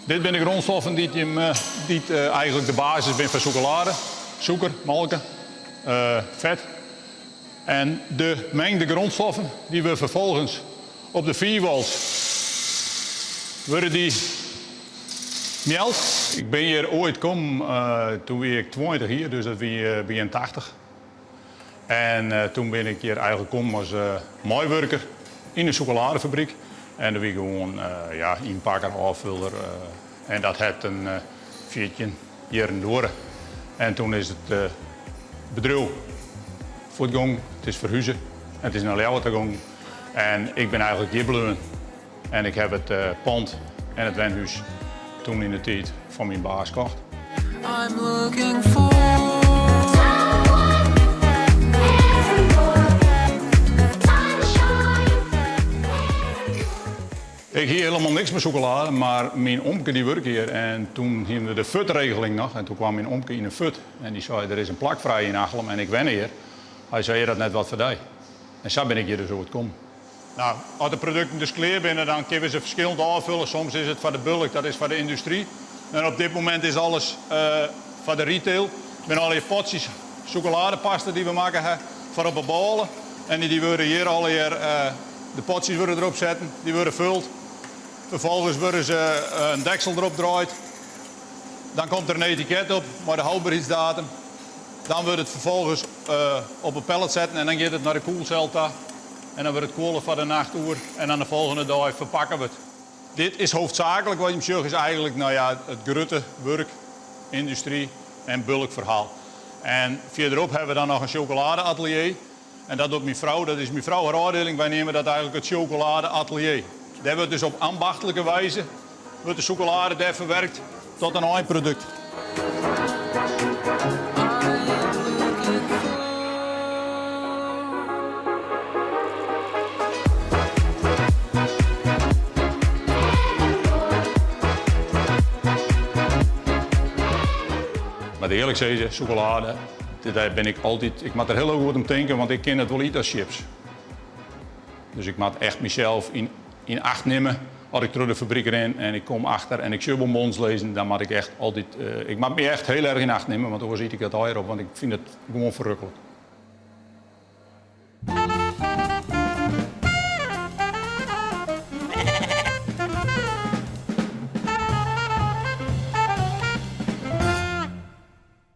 Dit zijn de grondstoffen die eigenlijk de basis zijn van chocolade. Suiker, melk, vet. En de mengde grondstoffen die we vervolgens op de vierwals worden die meld. Ik ben hier ooit gekomen, toen was ik 20 hier, dus dat was 80. En toen ben ik hier eigenlijk gekomen als maaiwerker in een chocoladefabriek. En dan was ik gewoon inpakker, afvuller. En dat heeft een 14 jaar door. En toen is het bedrijf voortgegaan, het is verhuizen en het is naar Leeuwarden gegaan. En ik ben eigenlijk hier gebleven. En ik heb het pand en het wenhuis toen in de tijd van mijn baas gekocht. I'm looking for... Ik hier helemaal niks met chocolade, maar mijn omke die werkt hier. En toen hadden we de FUT-regeling nog. En toen kwam mijn omke in een FUT. En die zei, er is een plak vrij in Achelem en ik ben hier. Hij zei, je dat net wat voor jou. En zo ben ik hier dus ooit gekomen. Nou, als de producten dus klaar binnen, dan kunnen we ze verschillend aanvullen. Soms is het voor de bulk, dat is voor de industrie. En op dit moment is alles voor de retail. Met al die potjes chocoladepasta die we maken voor op de ballen. En die worden hier al hier, de potjes worden erop zetten, die worden gevuld. Vervolgens worden ze een deksel erop draait. Dan komt er een etiket op met de houdbaarheidsdatum. Dan wordt het vervolgens op een pallet zetten en dan gaat het naar de koelcel. En dan wordt het koelen voor de nachtuur en dan de volgende dag verpakken we het. Dit is hoofdzakelijk wat je zegt, is eigenlijk het grote werk, industrie en bulkverhaal. En verderop hebben we dan nog een chocoladeatelier. En dat doet mijn vrouw, dat is mijn vrouw haar afdeling. Wij nemen dat eigenlijk het chocoladeatelier. Daar wordt dus op ambachtelijke wijze wordt de chocolade daar verwerkt tot een eindproduct. Maar eerlijk zeggen, chocolade, daar ben ik altijd, ik moet er heel goed om denken, want ik ken het wel niet als chips. Dus ik moet echt mezelf in acht nemen als ik door de fabriek ren en ik kom achter en ik zie bonbons lezen, dan moet ik echt altijd, ik moet me echt heel erg in acht nemen, want anders zie ik het hierop, want ik vind het gewoon verrukkelijk.